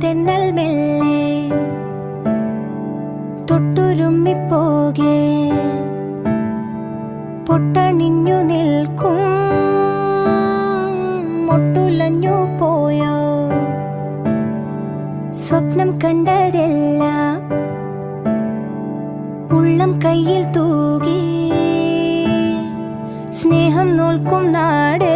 തെന്നൽ മെല്ലെ തൊട്ടുരുമ്മിപ്പോകെ പൊട്ടണിഞ്ഞു നിൽക്കും മൊട്ടുലഞ്ഞു പോയോ സ്വപ്നം കണ്ടതെല്ലാം ഉള്ളം കയ്യിൽ തൂകി സ്നേഹം നോൽക്കും നാടേ